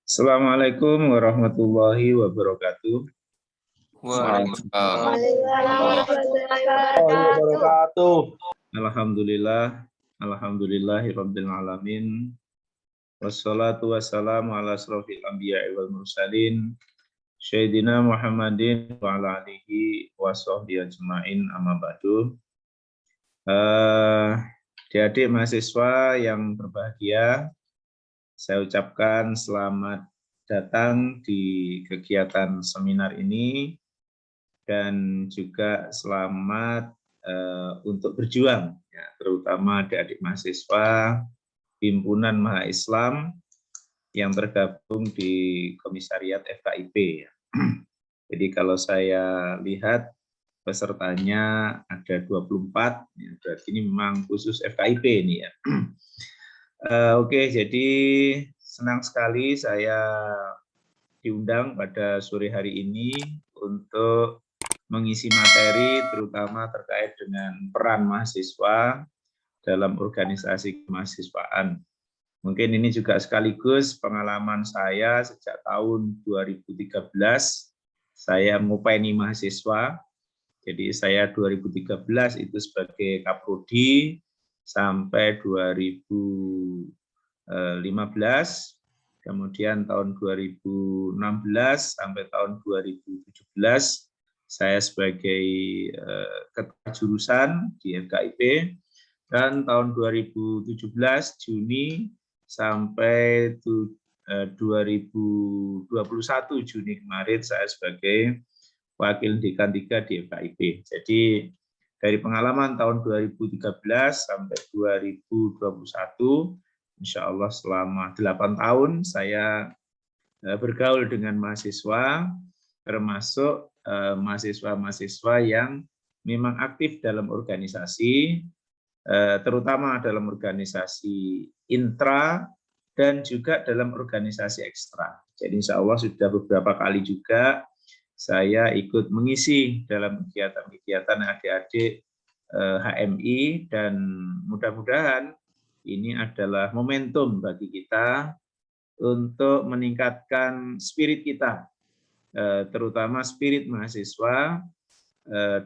Assalamualaikum warahmatullahi wabarakatuh. Waalaikumsalam. Alhamdulillah, alhamdulillahirabbil alamin. Wassalatu wassalamu ala asrofil anbiya'i wal mursalin Sayyidina Muhammadin wa ala alihi wa sahbihi ajma'in amma ba'du. Adik-adik mahasiswa yang berbahagia, saya ucapkan selamat datang di kegiatan seminar ini dan juga selamat untuk berjuang, ya, terutama adik-adik mahasiswa Himpunan Maha Islam yang tergabung di Komisariat FKIP. Ya. Jadi kalau saya lihat pesertanya ada 24, ya, berarti ini memang khusus FKIP ini ya. Oke, jadi senang sekali saya diundang pada sore hari ini untuk mengisi materi terutama terkait dengan peran mahasiswa dalam organisasi kemahasiswaan. Mungkin ini juga sekaligus pengalaman saya sejak tahun 2013, saya mengupeni mahasiswa. Jadi saya 2013 itu sebagai Kaprodi sampai 2015, kemudian tahun 2016 sampai tahun 2017 saya sebagai ketua jurusan di FKIP, dan tahun 2017 Juni sampai 2021 Juni kemarin saya sebagai Wakil Dekan 3 di FKIP. Jadi dari pengalaman tahun 2013 sampai 2021, insya Allah selama 8 tahun saya bergaul dengan mahasiswa, termasuk mahasiswa-mahasiswa yang memang aktif dalam organisasi, terutama dalam organisasi intra dan juga dalam organisasi ekstra. Jadi insya Allah sudah beberapa kali juga saya ikut mengisi dalam kegiatan-kegiatan adik-adik HMI, dan mudah-mudahan ini adalah momentum bagi kita untuk meningkatkan spirit kita, terutama spirit mahasiswa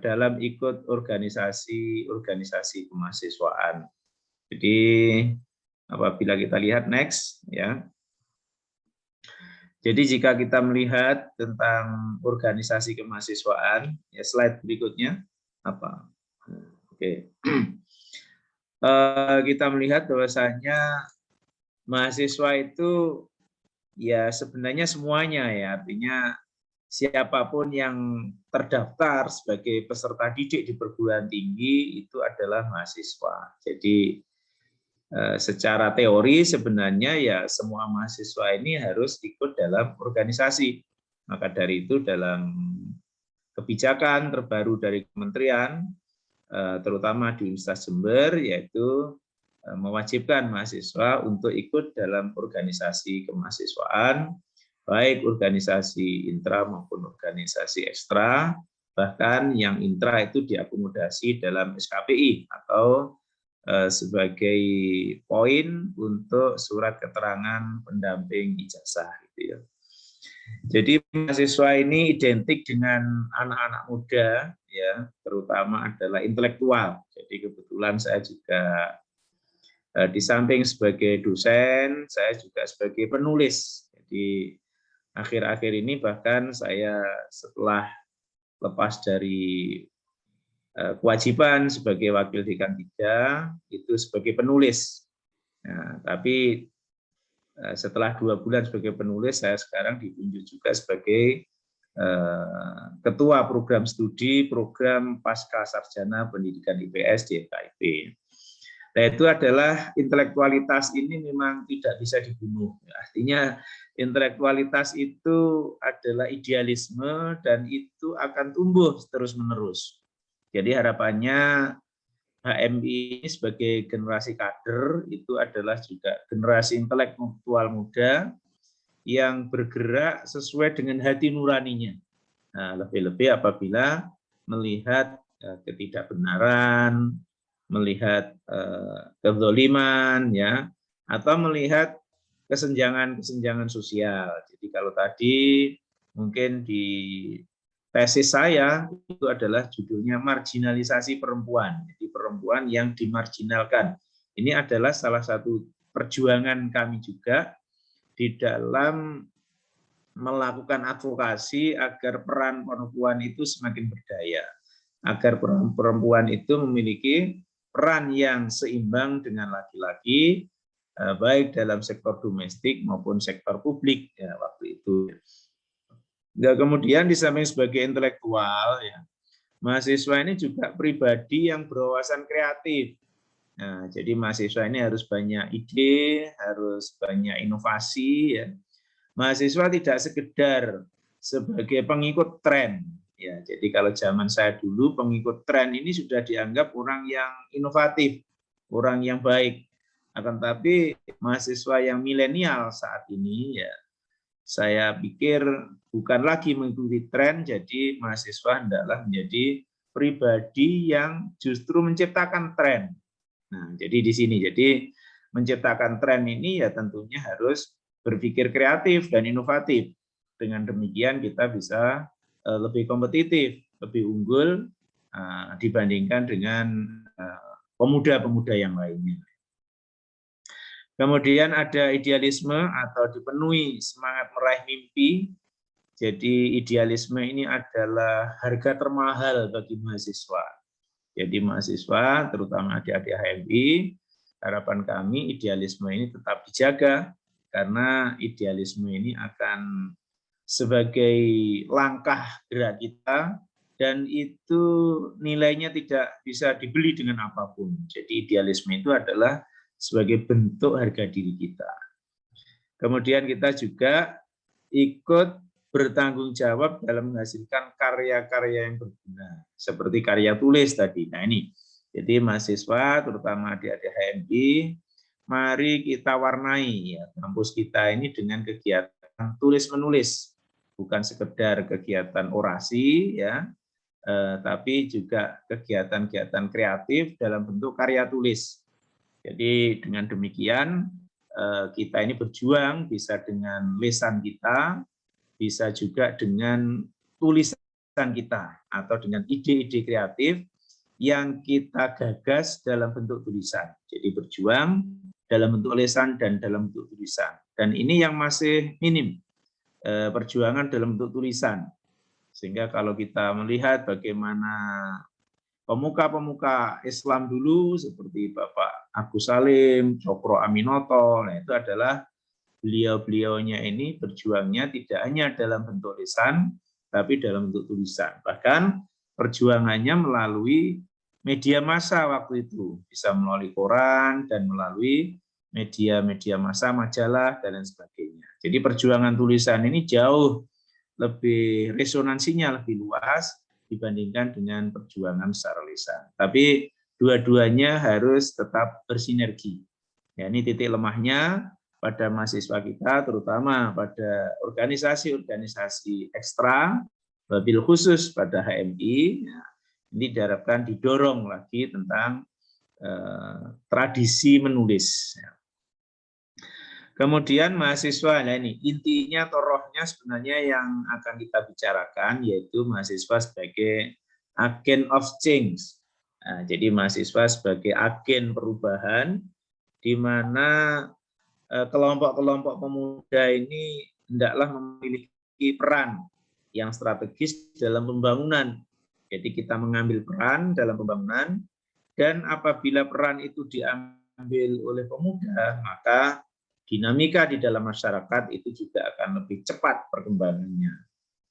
dalam ikut organisasi kemahasiswaan. Jadi apabila kita lihat next ya. Jadi jika kita melihat tentang organisasi kemahasiswaan, ya slide berikutnya apa? Oke. Kita melihat bahwasanya mahasiswa itu ya sebenarnya semuanya ya, artinya siapapun yang terdaftar sebagai peserta didik di perguruan tinggi itu adalah mahasiswa. Jadi secara teori sebenarnya ya semua mahasiswa ini harus ikut dalam organisasi. Maka dari itu dalam kebijakan terbaru dari kementerian, terutama di Universitas Jember, yaitu mewajibkan mahasiswa untuk ikut dalam organisasi kemahasiswaan, baik organisasi intra maupun organisasi ekstra, bahkan yang intra itu diakomodasi dalam SKPI atau sebagai poin untuk surat keterangan pendamping ijazah gitu ya. Jadi mahasiswa ini identik dengan anak-anak muda ya, terutama adalah intelektual. Jadi kebetulan saya juga di samping sebagai dosen, saya juga sebagai penulis. Jadi akhir-akhir ini bahkan saya setelah lepas dari kewajiban sebagai Wakil Dekan 3 itu sebagai penulis. Nah, tapi setelah 2 bulan sebagai penulis, saya sekarang ditunjuk juga sebagai Ketua Program Studi Program Pasca Sarjana Pendidikan IPS di FKIP. Nah, itu adalah intelektualitas ini memang tidak bisa dibunuh. Artinya intelektualitas itu adalah idealisme dan itu akan tumbuh terus-menerus. Jadi harapannya HMI ini sebagai generasi kader itu adalah juga generasi intelektual muda yang bergerak sesuai dengan hati nuraninya. Nah, lebih-lebih apabila melihat ketidakbenaran, melihat kezaliman, ya, atau melihat kesenjangan sosial. Jadi kalau tadi mungkin di tesis saya itu adalah judulnya marginalisasi perempuan. Jadi perempuan yang dimarginalkan. Ini adalah salah satu perjuangan kami juga di dalam melakukan advokasi agar peran perempuan itu semakin berdaya, agar perempuan itu memiliki peran yang seimbang dengan laki-laki, baik dalam sektor domestik maupun sektor publik ya waktu itu. Ya, kemudian di samping sebagai intelektual, ya, mahasiswa ini juga pribadi yang berwawasan kreatif. Nah, jadi mahasiswa ini harus banyak ide, harus banyak inovasi. Ya. Mahasiswa tidak sekedar sebagai pengikut tren. Ya, jadi kalau zaman saya dulu pengikut tren ini sudah dianggap orang yang inovatif, orang yang baik. Akan tetapi mahasiswa yang milenial saat ini ya saya pikir bukan lagi mengikuti tren, jadi mahasiswa hendaklah menjadi pribadi yang justru menciptakan tren. Nah, jadi di sini, jadi menciptakan tren ini ya tentunya harus berpikir kreatif dan inovatif. Dengan demikian kita bisa lebih kompetitif, lebih unggul dibandingkan dengan pemuda-pemuda yang lainnya. Kemudian ada idealisme atau dipenuhi semangat meraih mimpi. Jadi idealisme ini adalah harga termahal bagi mahasiswa. Jadi mahasiswa, terutama adik-adik HMI, harapan kami idealisme ini tetap dijaga, karena idealisme ini akan sebagai langkah gerak kita, dan itu nilainya tidak bisa dibeli dengan apapun. Jadi idealisme itu adalah sebagai bentuk harga diri kita. Kemudian kita juga ikut bertanggung jawab dalam menghasilkan karya-karya yang berguna, seperti karya tulis tadi. Nah ini, jadi mahasiswa, terutama adik-adik HMI, mari kita warnai ya, kampus kita ini dengan kegiatan tulis-menulis, bukan sekedar kegiatan orasi, ya, tapi juga kegiatan-kegiatan kreatif dalam bentuk karya tulis. Jadi dengan demikian kita ini berjuang bisa dengan lisan kita, bisa juga dengan tulisan kita atau dengan ide-ide kreatif yang kita gagas dalam bentuk tulisan. Jadi berjuang dalam bentuk lisan dan dalam bentuk tulisan. Dan ini yang masih minim, perjuangan dalam bentuk tulisan. Sehingga kalau kita melihat bagaimana pemuka-pemuka Islam dulu seperti Bapak Agus Salim, Cokro Aminoto, nah itu adalah beliau-beliaunya ini berjuangnya tidak hanya dalam bentuk lisan, tapi dalam bentuk tulisan. Bahkan perjuangannya melalui media massa waktu itu, bisa melalui koran dan melalui media-media massa, majalah, dan lain sebagainya. Jadi perjuangan tulisan ini jauh lebih resonansinya lebih luas dibandingkan dengan perjuangan secara lisan. Tapi dua-duanya harus tetap bersinergi. Ya, ini titik lemahnya pada mahasiswa kita, terutama pada organisasi-organisasi ekstra, wabil khusus pada HMI. Ya, ini diharapkan didorong lagi tentang tradisi menulis. Ya. Kemudian mahasiswa, nah ini intinya torohnya sebenarnya yang akan kita bicarakan yaitu mahasiswa sebagai agen of change. Nah, jadi mahasiswa sebagai agen perubahan di mana kelompok-kelompok pemuda ini hendaklah memiliki peran yang strategis dalam pembangunan. Jadi kita mengambil peran dalam pembangunan, dan apabila peran itu diambil oleh pemuda, maka dinamika di dalam masyarakat itu juga akan lebih cepat perkembangannya.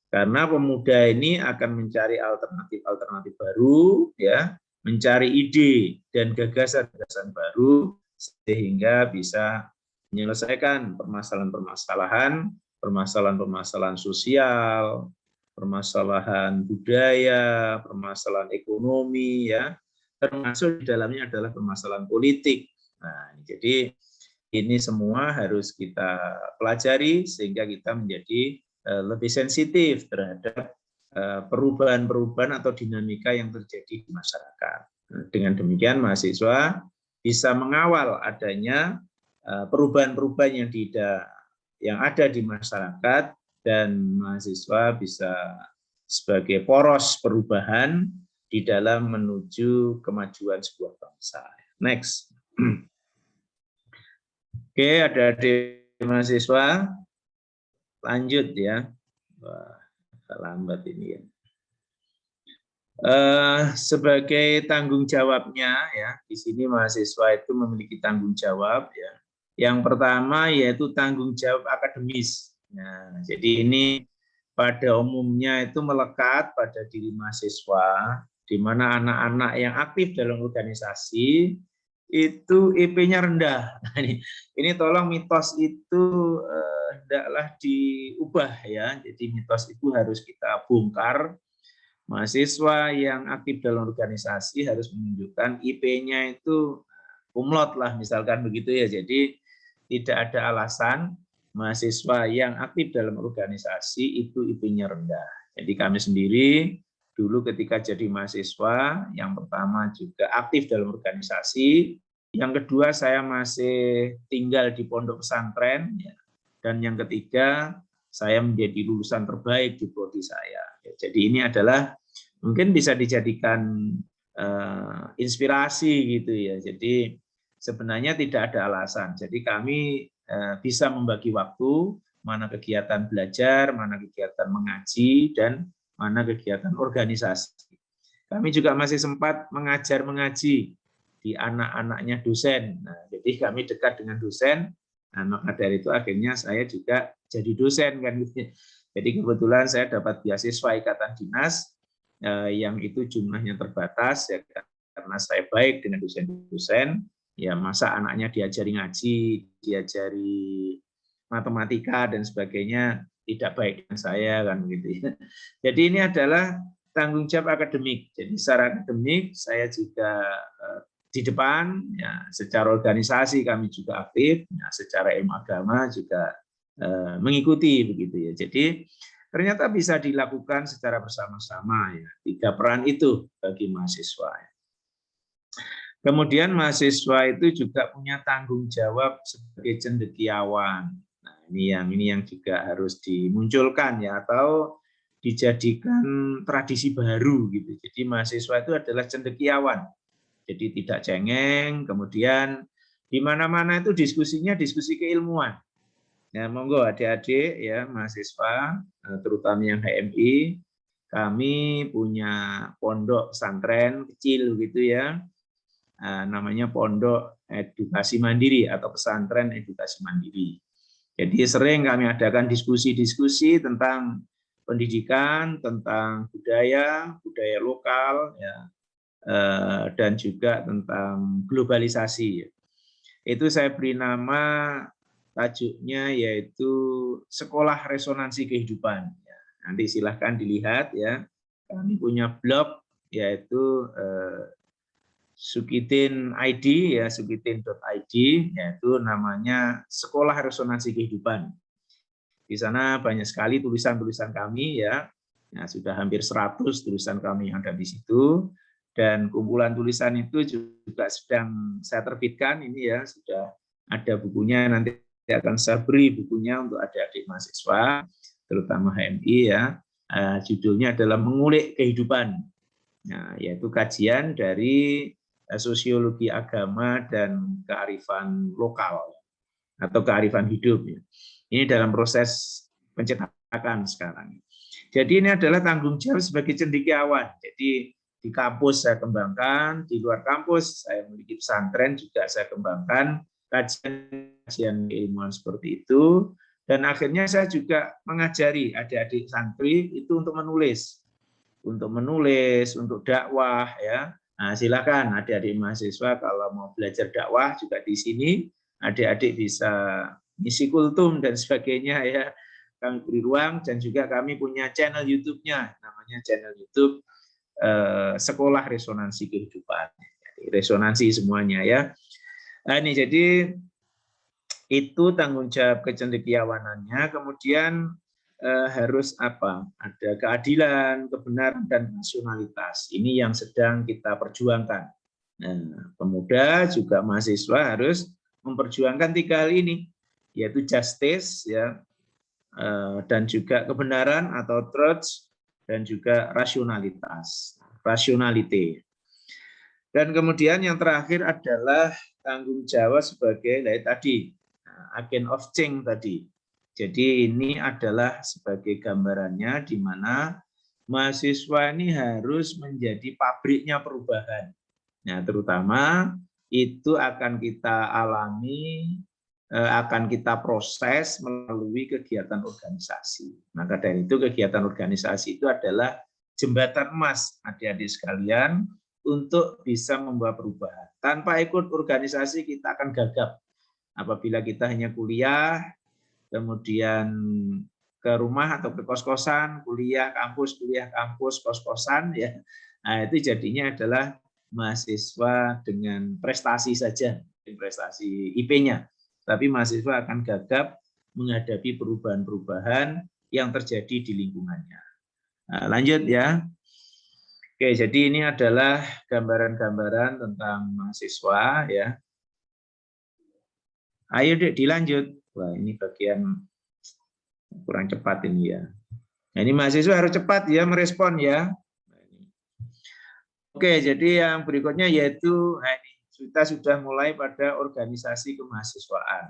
Karena pemuda ini akan mencari alternatif-alternatif baru, ya, mencari ide dan gagasan-gagasan baru sehingga bisa menyelesaikan permasalahan sosial, permasalahan budaya, permasalahan ekonomi, ya, termasuk di dalamnya adalah permasalahan politik. Nah, jadi ini semua harus kita pelajari sehingga kita menjadi lebih sensitif terhadap perubahan-perubahan atau dinamika yang terjadi di masyarakat. Dengan demikian mahasiswa bisa mengawal adanya perubahan-perubahan yang ada di masyarakat, dan mahasiswa bisa sebagai poros perubahan di dalam menuju kemajuan sebuah bangsa. Next. Oke, ada mahasiswa. Lanjut ya. Wah, agak lambat ini ya. Sebagai tanggung jawabnya ya, di sini mahasiswa itu memiliki tanggung jawab ya. Yang pertama yaitu tanggung jawab akademis. Nah, jadi ini pada umumnya itu melekat pada diri mahasiswa, di mana anak-anak yang aktif dalam organisasi itu IP-nya rendah. Ini tolong mitos itu hendaklah diubah ya. Jadi mitos itu harus kita bongkar. Mahasiswa yang aktif dalam organisasi harus menunjukkan IP-nya itu kumlot lah misalkan begitu ya. Jadi tidak ada alasan mahasiswa yang aktif dalam organisasi itu IP-nya rendah. Jadi kami sendiri dulu ketika jadi mahasiswa, yang pertama juga aktif dalam organisasi, yang kedua saya masih tinggal di pondok pesantren, ya. Dan yang ketiga saya menjadi lulusan terbaik di prodi saya. Jadi ini adalah mungkin bisa dijadikan inspirasi gitu ya. Jadi sebenarnya tidak ada alasan. Jadi kami bisa membagi waktu, mana kegiatan belajar, mana kegiatan mengaji, dan mana kegiatan organisasi. Kami juga masih sempat mengajar mengaji di anak-anaknya dosen. Nah, jadi kami dekat dengan dosen. Nah, maka dari itu akhirnya saya juga jadi dosen kan. Jadi kebetulan saya dapat beasiswa ikatan dinas yang itu jumlahnya terbatas ya, karena saya baik dengan dosen-dosen. Ya masa anaknya diajari ngaji, diajari matematika dan sebagainya tidak baik dengan saya kan begitu ya. Jadi ini adalah tanggung jawab akademik. Jadi secara akademik saya juga di depan, ya, secara organisasi kami juga aktif, ya, secara ilmu agama juga mengikuti begitu ya. Jadi ternyata bisa dilakukan secara bersama-sama ya. 3 peran itu bagi mahasiswa. Kemudian mahasiswa itu juga punya tanggung jawab sebagai cendekiawan. Nah, ini yang juga harus dimunculkan ya, atau dijadikan tradisi baru gitu. Jadi mahasiswa itu adalah cendekiawan. Jadi tidak cengeng, kemudian di mana-mana itu diskusinya diskusi keilmuan. Ya, monggo adik-adik ya mahasiswa, terutama yang HMI, kami punya pondok pesantren kecil gitu ya, namanya Pondok Edukasi Mandiri atau Pesantren Edukasi Mandiri. Jadi sering kami adakan diskusi-diskusi tentang pendidikan, tentang budaya lokal, ya, dan juga tentang globalisasi. Itu saya beri nama, tajuknya yaitu Sekolah Resonansi Kehidupan. Nanti silahkan dilihat ya. Kami punya blog yaitu Sukitin ID ya, sukitin.id, yaitu namanya Sekolah Resonansi Kehidupan. Di sana banyak sekali tulisan-tulisan kami ya. Ya, sudah hampir 100 tulisan kami yang ada di situ. Dan kumpulan tulisan itu juga sedang saya terbitkan ini ya, sudah ada bukunya, nanti akan saya beri bukunya untuk adik-adik mahasiswa, terutama HMI ya. Judulnya adalah Mengulik Kehidupan. Nah, yaitu kajian dari sosiologi agama dan kearifan lokal atau kearifan hidup. Ini dalam proses pencetakan sekarang. Jadi ini adalah tanggung jawab sebagai cendekiawan. Jadi di kampus saya kembangkan, di luar kampus saya memiliki pesantren juga saya kembangkan kajian keilmuan seperti itu, dan akhirnya saya juga mengajari adik-adik santri itu untuk menulis, untuk dakwah ya. Nah, silakan adik-adik mahasiswa kalau mau belajar dakwah juga di sini, adik-adik bisa ngisi kultum dan sebagainya ya. Kami beri ruang, dan juga kami punya channel YouTube-nya, namanya channel YouTube Sekolah Resonansi Kehidupan. Jadi, resonansi semuanya ya. Nah, ini jadi itu tanggung jawab kecendekiawanannya. Kemudian harus apa? Ada keadilan, kebenaran, dan rasionalitas. Ini yang sedang kita perjuangkan. Nah, pemuda juga mahasiswa harus memperjuangkan 3 hal ini, yaitu justice ya, dan juga kebenaran atau truth, dan juga rasionalitas, rationality. Dan kemudian yang terakhir adalah tanggung jawab sebagai tadi agent of change tadi. Jadi ini adalah sebagai gambarannya di mana mahasiswa ini harus menjadi pabriknya perubahan. Nah, terutama itu akan kita alami, akan kita proses melalui kegiatan organisasi. Maka dari itu kegiatan organisasi itu adalah jembatan emas adik-adik sekalian untuk bisa membawa perubahan. Tanpa ikut organisasi kita akan gagap. Apabila kita hanya kuliah, kemudian ke rumah atau ke kos-kosan, kuliah kampus, kos-kosan, ya. Nah, itu jadinya adalah mahasiswa dengan prestasi saja, prestasi IP-nya. Tapi mahasiswa akan gagap menghadapi perubahan-perubahan yang terjadi di lingkungannya. Nah, lanjut ya. Oke, jadi ini adalah gambaran-gambaran tentang mahasiswa ya. Ayo Dek, dilanjut. Wah, ini bagian kurang cepat ini ya. Nah, ini mahasiswa harus cepat ya merespon ya. Oke, jadi yang berikutnya yaitu kita sudah mulai pada organisasi kemahasiswaan.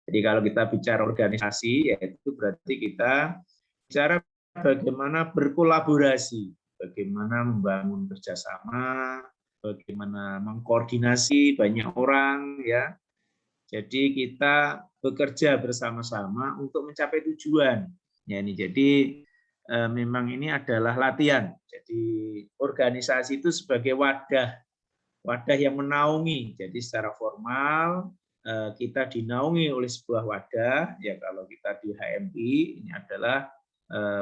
Jadi kalau kita bicara organisasi, yaitu berarti kita bicara bagaimana berkolaborasi, bagaimana membangun kerjasama, bagaimana mengkoordinasi banyak orang ya. Jadi kita bekerja bersama-sama untuk mencapai tujuan. Ya, ini jadi memang ini adalah latihan. Jadi organisasi itu sebagai wadah yang menaungi. Jadi secara formal kita dinaungi oleh sebuah wadah. Ya kalau kita di HMI ini adalah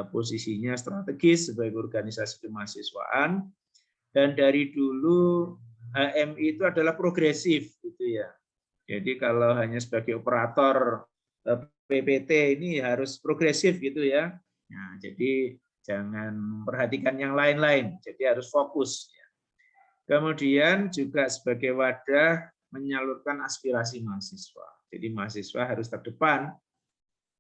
posisinya strategis sebagai organisasi kemahasiswaan. Dan dari dulu HMI itu adalah progresif, gitu ya. Jadi kalau hanya sebagai operator PPT ini harus progresif gitu ya. Nah, jadi jangan memperhatikan yang lain-lain. Jadi harus fokus. Kemudian juga sebagai wadah menyalurkan aspirasi mahasiswa. Jadi mahasiswa harus terdepan.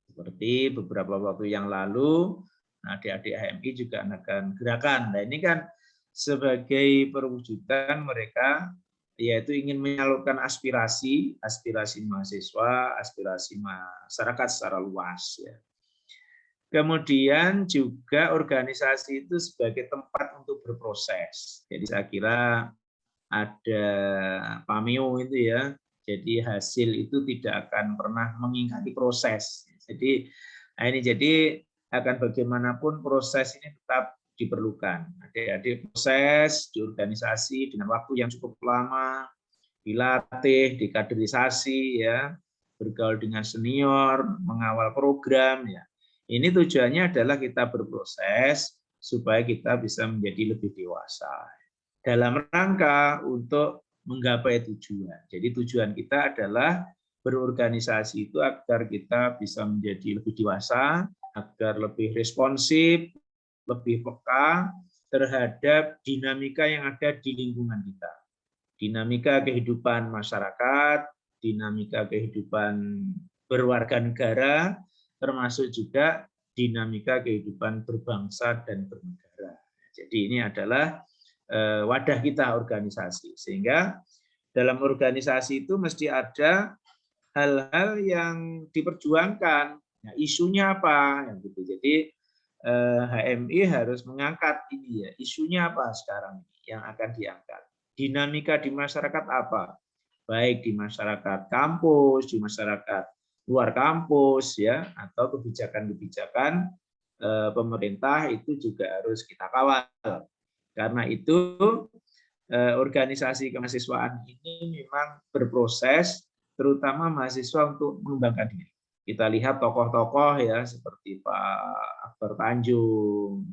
Seperti beberapa waktu yang lalu, adik-adik HMI juga akan gerakan. Nah ini kan sebagai perwujudan mereka yaitu ingin menyalurkan aspirasi mahasiswa, aspirasi masyarakat secara luas. Ya. Kemudian juga organisasi itu sebagai tempat untuk berproses. Jadi saya kira ada pameo itu ya. Jadi hasil itu tidak akan pernah mengingkari proses. Jadi ini jadi akan bagaimanapun proses ini tetap diperlukan. Adik-adik proses di organisasi dengan waktu yang cukup lama, dilatih, dikaderisasi, ya, bergaul dengan senior, mengawal program, ya. Ini tujuannya adalah kita berproses supaya kita bisa menjadi lebih dewasa dalam rangka untuk menggapai tujuan. Jadi tujuan kita adalah berorganisasi itu agar kita bisa menjadi lebih dewasa, agar lebih responsif, lebih peka terhadap dinamika yang ada di lingkungan kita. Dinamika kehidupan masyarakat, dinamika kehidupan berwarga negara, termasuk juga dinamika kehidupan berbangsa dan bernegara. Jadi ini adalah wadah kita organisasi. Sehingga dalam organisasi itu mesti ada hal-hal yang diperjuangkan. Nah, isunya apa? Gitu. Jadi HMI harus mengangkat ini ya. Isunya apa sekarang yang akan diangkat? Dinamika di masyarakat apa? Baik di masyarakat kampus, di masyarakat luar kampus ya, atau kebijakan-kebijakan pemerintah itu juga harus kita kawal. Karena itu organisasi kemahasiswaan ini memang berproses, terutama mahasiswa untuk mengembangkan diri. Kita lihat tokoh-tokoh ya seperti Pak Akbar Tanjung,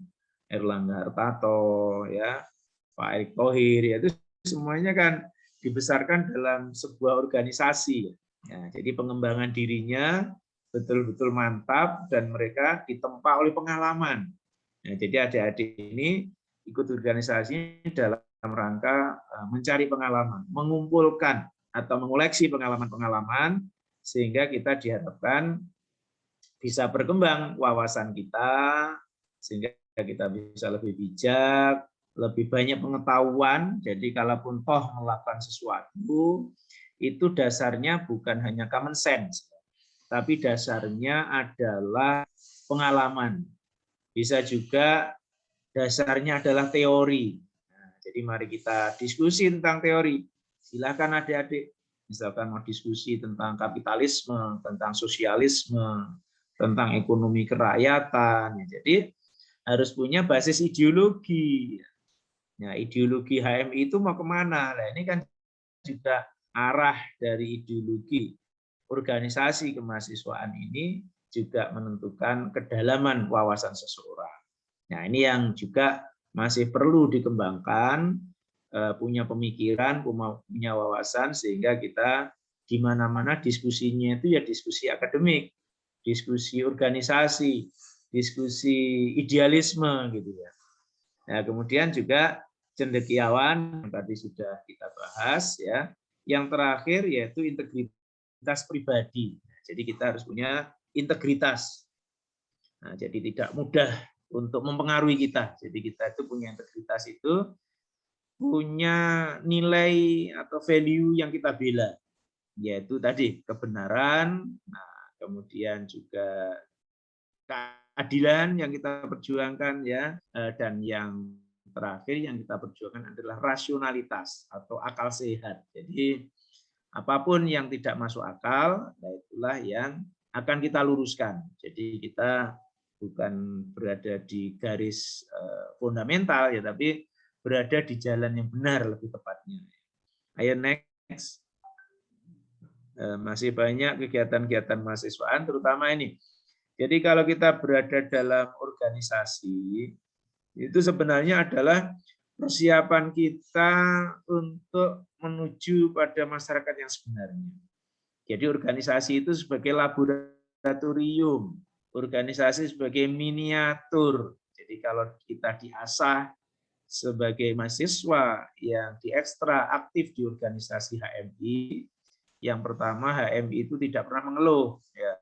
Erlangga Hartarto, ya, Pak Erick Thohir, ya, itu semuanya kan dibesarkan dalam sebuah organisasi. Ya, jadi pengembangan dirinya betul-betul mantap dan mereka ditempa oleh pengalaman. Ya, jadi adik-adik ini ikut organisasi dalam rangka mencari pengalaman, mengumpulkan atau mengoleksi pengalaman-pengalaman sehingga kita diharapkan bisa berkembang wawasan kita sehingga kita bisa lebih bijak, lebih banyak pengetahuan. Jadi kalaupun toh melakukan sesuatu itu dasarnya bukan hanya common sense, tapi dasarnya adalah pengalaman. Bisa juga dasarnya adalah teori. Nah, jadi mari kita diskusi tentang teori. Silakan adik-adik, misalkan mau diskusi tentang kapitalisme, tentang sosialisme, tentang ekonomi kerakyatan. Jadi harus punya basis ideologi. Nah, ideologi HMI itu mau kemana? Nah, ini kan juga arah dari ideologi organisasi kemahasiswaan ini juga menentukan kedalaman wawasan seseorang. Nah, ini yang juga masih perlu dikembangkan, punya pemikiran, punya wawasan, sehingga kita di mana-mana diskusinya itu ya diskusi akademik, diskusi organisasi, diskusi idealisme gitu ya. Nah, kemudian juga cendekiawan tadi sudah kita bahas ya. Yang terakhir yaitu integritas pribadi. Jadi kita harus punya integritas. Nah, jadi tidak mudah untuk mempengaruhi kita. Jadi kita itu punya integritas itu punya nilai atau value yang kita bela, yaitu tadi kebenaran, nah, kemudian juga keadilan yang kita perjuangkan ya, dan yang terakhir yang kita perjuangkan adalah rasionalitas atau akal sehat. Jadi apapun yang tidak masuk akal, itulah yang akan kita luruskan. Jadi kita bukan berada di garis fundamental ya, tapi berada di jalan yang benar lebih tepatnya. Ayo next. Masih banyak kegiatan-kegiatan mahasiswaan, terutama ini. Jadi kalau kita berada dalam organisasi, itu sebenarnya adalah persiapan kita untuk menuju pada masyarakat yang sebenarnya. Jadi organisasi itu sebagai laboratorium, organisasi sebagai miniatur. Jadi kalau kita diasah sebagai mahasiswa yang diekstra aktif di organisasi HMI, yang pertama HMI itu tidak pernah mengeluh. Ya.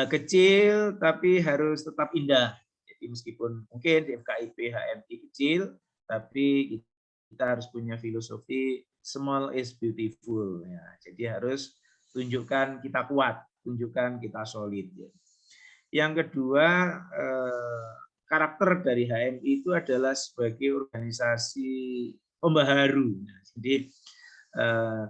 Kecil tapi harus tetap indah. Jadi meskipun mungkin di FKIP HMI kecil, tapi kita harus punya filosofi small is beautiful. Ya. Jadi harus tunjukkan kita kuat, tunjukkan kita solid. Ya. Yang kedua, karakter dari HMI itu adalah sebagai organisasi pembaharu. Nah, jadi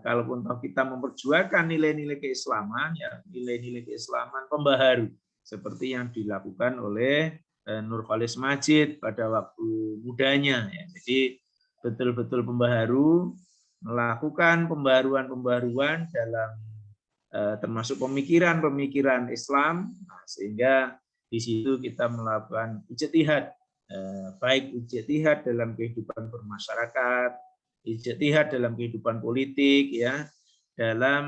kalaupun kita memperjuangkan nilai-nilai keislaman, ya nilai-nilai keislaman pembaharu seperti yang dilakukan oleh Nurholis Majid pada waktu mudanya. Ya. Jadi betul-betul pembaharu, melakukan pembaruan-pembaruan dalam termasuk pemikiran-pemikiran Islam, sehingga di situ kita melakukan ijtihad, baik ijtihad dalam kehidupan bermasyarakat, ijtihad dalam kehidupan politik, ya, dalam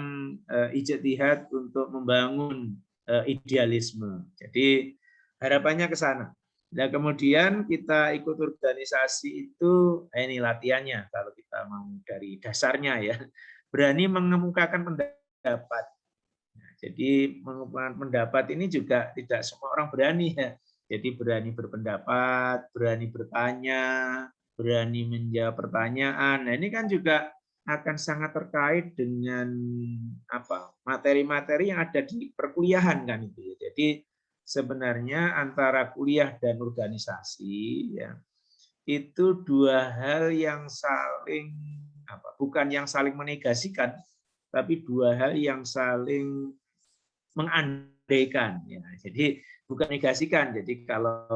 ijtihad untuk membangun idealisme. Jadi harapannya ke sana. Nah, kemudian kita ikut organisasi itu, ini latihannya kalau kita mau dari dasarnya ya, berani mengemukakan pendapat. Nah, jadi mengemukakan pendapat ini juga tidak semua orang berani ya. Jadi berani berpendapat, berani bertanya, berani menjawab pertanyaan. Nah, ini kan juga akan sangat terkait dengan apa? Materi-materi yang ada di perkuliahan kan itu. Jadi sebenarnya antara kuliah dan organisasi ya, itu dua hal yang saling apa? Bukan yang saling menegasikan, tapi dua hal yang saling mengandaikan. Ya. Jadi bukan negasikan. Jadi kalau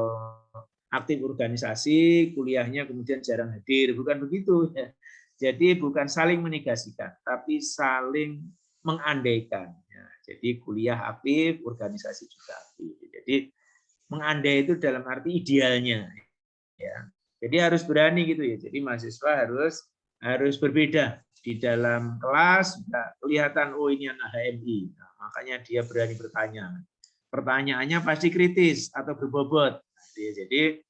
aktif organisasi, kuliahnya kemudian jarang hadir, bukan begitu. Ya. Jadi bukan saling menegasikan, tapi saling mengandaikan. Ya. Jadi kuliah aktif, organisasi juga aktif. Jadi mengandai itu dalam arti idealnya. Ya. Jadi harus berani gitu ya. Jadi mahasiswa harus berbeda di dalam kelas. Kelihatan oh ini anak HMI. Nah, makanya dia berani bertanya. Pertanyaannya pasti kritis atau berbobot. Jadi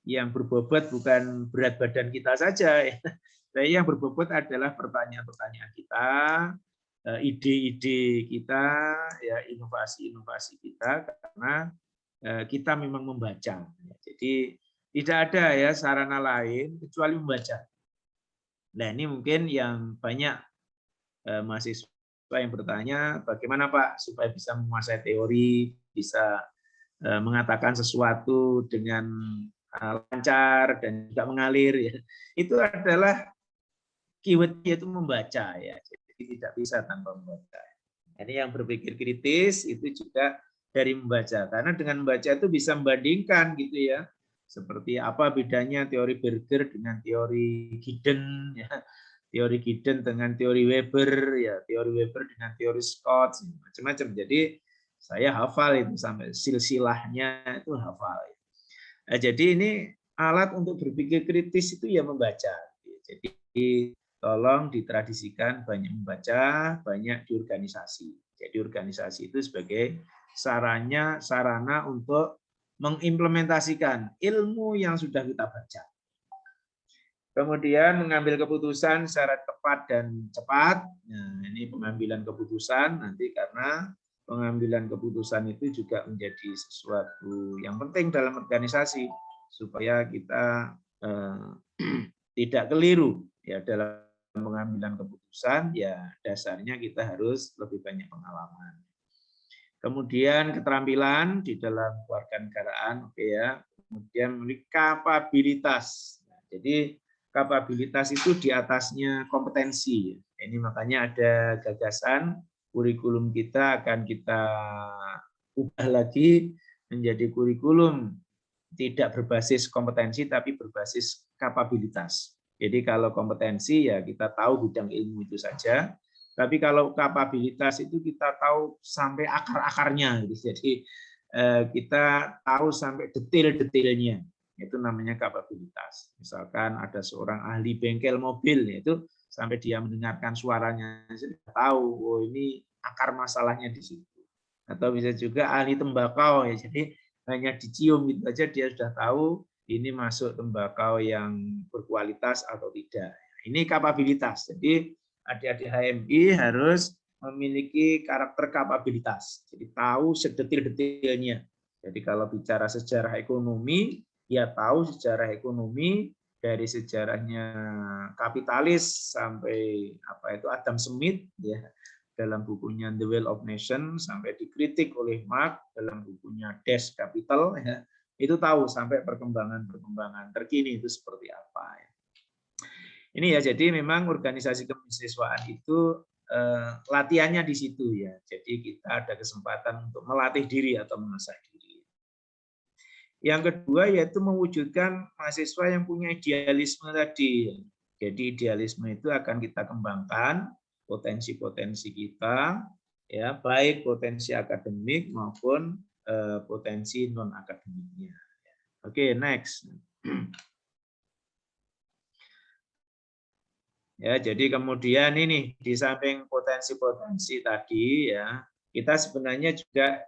yang berbobot bukan berat badan kita saja, ya. Tapi yang berbobot adalah pertanyaan-pertanyaan kita, ide-ide kita, ya inovasi-inovasi kita, karena kita memang membaca. Jadi tidak ada ya sarana lain kecuali membaca. Nah ini mungkin yang banyak mahasiswa yang bertanya, bagaimana Pak supaya bisa menguasai teori, bisa mengatakan sesuatu dengan lancar dan juga mengalir. Ya. Itu adalah keyword-nya itu membaca ya. Jadi tidak bisa tanpa membaca. Ini yang berpikir kritis itu juga dari membaca. Karena dengan membaca itu bisa membandingkan gitu ya. Seperti apa bedanya teori Berger dengan teori Giddens ya. Teori Giddens dengan teori Weber ya, teori Weber dengan teori Scott macam-macam. Jadi saya hafal itu sampai silsilahnya itu hafal. Nah, jadi ini alat untuk berpikir kritis itu ya membaca. Jadi tolong ditradisikan banyak membaca, banyak di organisasi. Jadi organisasi itu sebagai sarana untuk mengimplementasikan ilmu yang sudah kita baca. Kemudian mengambil keputusan secara tepat dan cepat. Nah, ini pengambilan keputusan nanti karena pengambilan keputusan itu juga menjadi sesuatu yang penting dalam organisasi supaya kita tidak keliru ya dalam pengambilan keputusan. Ya dasarnya kita harus lebih banyak pengalaman. Kemudian keterampilan di dalam kewarganegaraan, oke ya. Kemudian memiliki kapabilitas. Nah, jadi kapabilitas itu di atasnya kompetensi. Ini makanya ada gagasan kurikulum kita akan kita ubah lagi menjadi kurikulum tidak berbasis kompetensi tapi berbasis kapabilitas. Jadi kalau kompetensi ya kita tahu bidang ilmu itu saja, tapi kalau kapabilitas itu kita tahu sampai akar-akarnya. Jadi kita tahu sampai detail-detailnya. Itu namanya kapabilitas. Misalkan ada seorang ahli bengkel mobil, itu sampai dia mendengarkan suaranya, sudah tahu, oh ini akar masalahnya di situ. Atau bisa juga ahli tembakau, ya. Jadi hanya dicium gitu aja dia sudah tahu ini masuk tembakau yang berkualitas atau tidak. Ini kapabilitas. Jadi adik-adik HMI harus memiliki karakter kapabilitas. Jadi tahu sedetil-detilnya. Jadi kalau bicara sejarah ekonomi, dia tahu sejarah ekonomi dari sejarahnya kapitalis sampai apa itu Adam Smith ya dalam bukunya The Wealth of Nations sampai dikritik oleh Marx dalam bukunya Das Kapital ya, itu tahu sampai perkembangan terkini itu seperti apa ya. Ini ya jadi memang organisasi kemahasiswaan itu latihannya di situ ya. Jadi kita ada kesempatan untuk melatih diri atau mengasah diri. Yang kedua yaitu mewujudkan mahasiswa yang punya idealisme tadi. Jadi idealisme itu akan kita kembangkan potensi-potensi kita, ya baik potensi akademik maupun potensi non akademiknya. Oke, next. Ya, jadi kemudian ini di samping potensi-potensi tadi ya, kita sebenarnya juga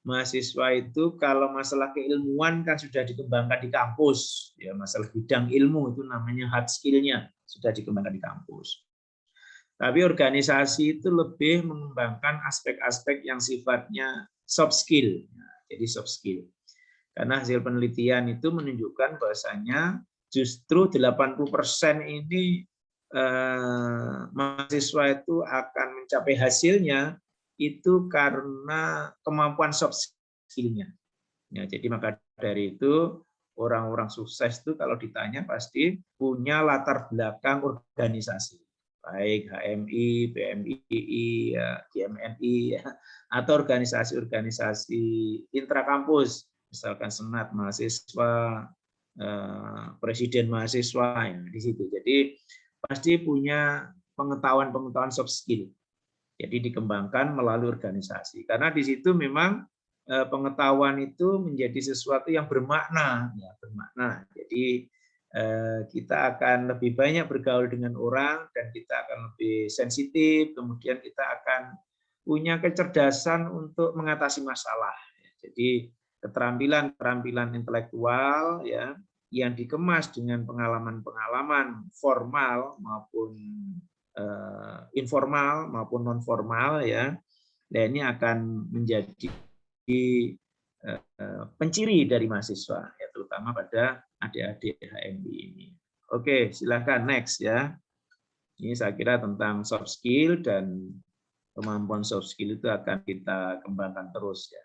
mahasiswa itu kalau masalah keilmuan kan sudah dikembangkan di kampus ya, masalah bidang ilmu itu namanya hard skill-nya sudah dikembangkan di kampus. Tapi organisasi itu lebih mengembangkan aspek-aspek yang sifatnya soft skill. Jadi soft skill. Karena hasil penelitian itu menunjukkan bahwasanya justru 80% ini mahasiswa itu akan mencapai hasilnya itu karena kemampuan soft skill-nya. Ya, jadi maka dari itu orang-orang sukses itu kalau ditanya pasti punya latar belakang organisasi, baik HMI, PMII, ya, GMNI, ya, atau organisasi-organisasi intrakampus, misalkan senat mahasiswa, presiden mahasiswa, ya, di situ. Jadi pasti punya pengetahuan soft skill. Jadi dikembangkan melalui organisasi. Karena di situ memang pengetahuan itu menjadi sesuatu yang bermakna, ya, bermakna. Jadi kita akan lebih banyak bergaul dengan orang dan kita akan lebih sensitif. Kemudian kita akan punya kecerdasan untuk mengatasi masalah. Jadi keterampilan intelektual, ya, yang dikemas dengan pengalaman-pengalaman formal maupun informal maupun non formal ya. Dan ini akan menjadi penciri dari mahasiswa ya, terutama pada adik-adik HMI ini. Oke, silakan next ya. Ini saya kira tentang soft skill, dan kemampuan soft skill itu akan kita kembangkan terus ya.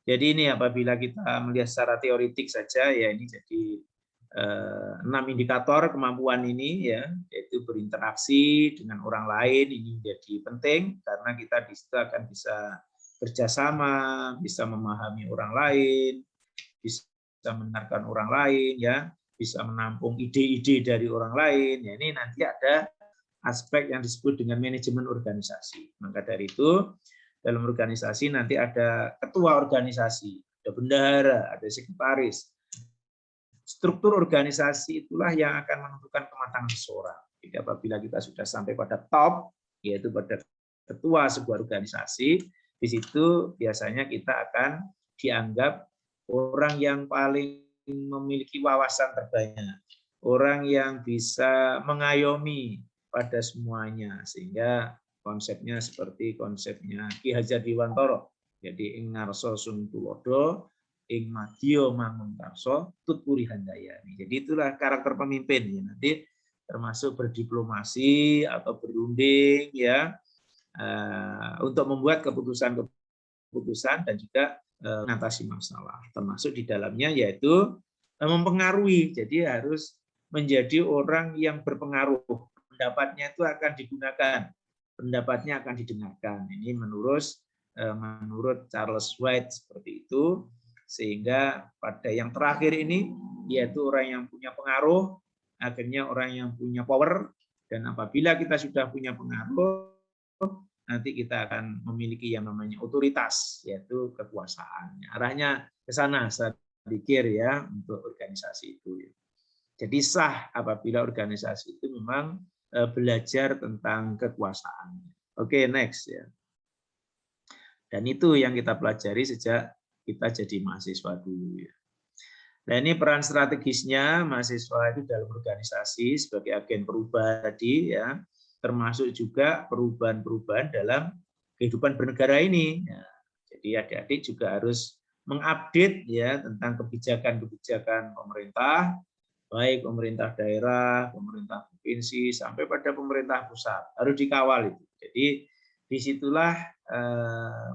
Jadi ini apabila kita melihat secara teoritik saja ya, ini jadi 6 indikator kemampuan ini ya, yaitu berinteraksi dengan orang lain. Ini menjadi penting karena kita di situ akan bisa kerjasama, bisa memahami orang lain, bisa mendengarkan orang lain ya, bisa menampung ide-ide dari orang lain. Ya, ini nanti ada aspek yang disebut dengan manajemen organisasi. Maka dari itu dalam organisasi nanti ada ketua organisasi, ada bendahara, ada sekretaris. Struktur organisasi itulah yang akan menentukan kematangan seseorang. Jadi apabila kita sudah sampai pada top, yaitu pada ketua sebuah organisasi, di situ biasanya kita akan dianggap orang yang paling memiliki wawasan terbanyak, orang yang bisa mengayomi pada semuanya, sehingga konsepnya seperti konsepnya Ki Hajar Dewantara. Jadi ing ngarsa sun tulodo, ing madya mangunkarsa tutpuri handayani. Jadi itulah karakter pemimpin ya, nanti termasuk berdiplomasi atau berunding ya, untuk membuat keputusan dan juga mengatasi masalah. Termasuk di dalamnya yaitu mempengaruhi. Jadi harus menjadi orang yang berpengaruh. Pendapatnya itu akan digunakan, pendapatnya akan didengarkan. Ini menurut Charles White seperti itu. Sehingga pada yang terakhir ini yaitu orang yang punya pengaruh, akhirnya orang yang punya power, dan apabila kita sudah punya pengaruh, nanti kita akan memiliki yang namanya otoritas, yaitu kekuasaan. Arahnya ke sana saya pikir ya untuk organisasi itu. Jadi sah apabila organisasi itu memang belajar tentang kekuasaan. Oke, next ya. Dan itu yang kita pelajari sejak kita jadi mahasiswa dulu ya. Nah, ini peran strategisnya mahasiswa itu dalam organisasi sebagai agen perubahan tadi ya, termasuk juga perubahan-perubahan dalam kehidupan bernegara ini. Ya, jadi adik-adik juga harus mengupdate ya tentang kebijakan-kebijakan pemerintah, baik pemerintah daerah, pemerintah provinsi, sampai pada pemerintah pusat. Harus dikawal itu. Jadi disitulah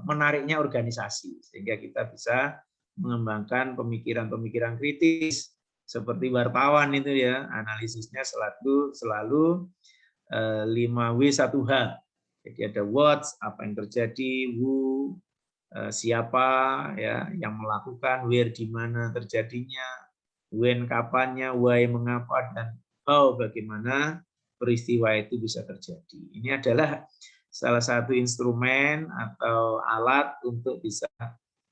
menariknya organisasi, sehingga kita bisa mengembangkan pemikiran-pemikiran kritis seperti wartawan itu ya, analisisnya selalu 5W1H. Jadi ada what, apa yang terjadi, who, siapa ya yang melakukan, where, di mana terjadinya, when, kapannya, why, mengapa, dan how, bagaimana peristiwa itu bisa terjadi. Ini adalah salah satu instrumen atau alat untuk bisa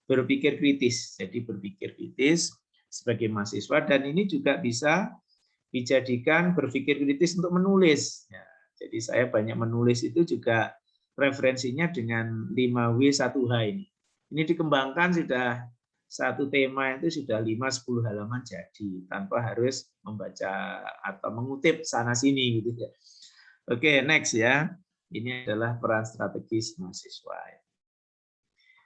berpikir kritis. Jadi berpikir kritis sebagai mahasiswa, dan ini juga bisa dijadikan berpikir kritis untuk menulis. Ya, jadi saya banyak menulis itu juga referensinya dengan 5W1H ini. Ini dikembangkan sudah satu tema itu sudah 5-10 halaman jadi, tanpa harus membaca atau mengutip sana sini gitu ya. Oke, next ya. Ini adalah peran strategis mahasiswa.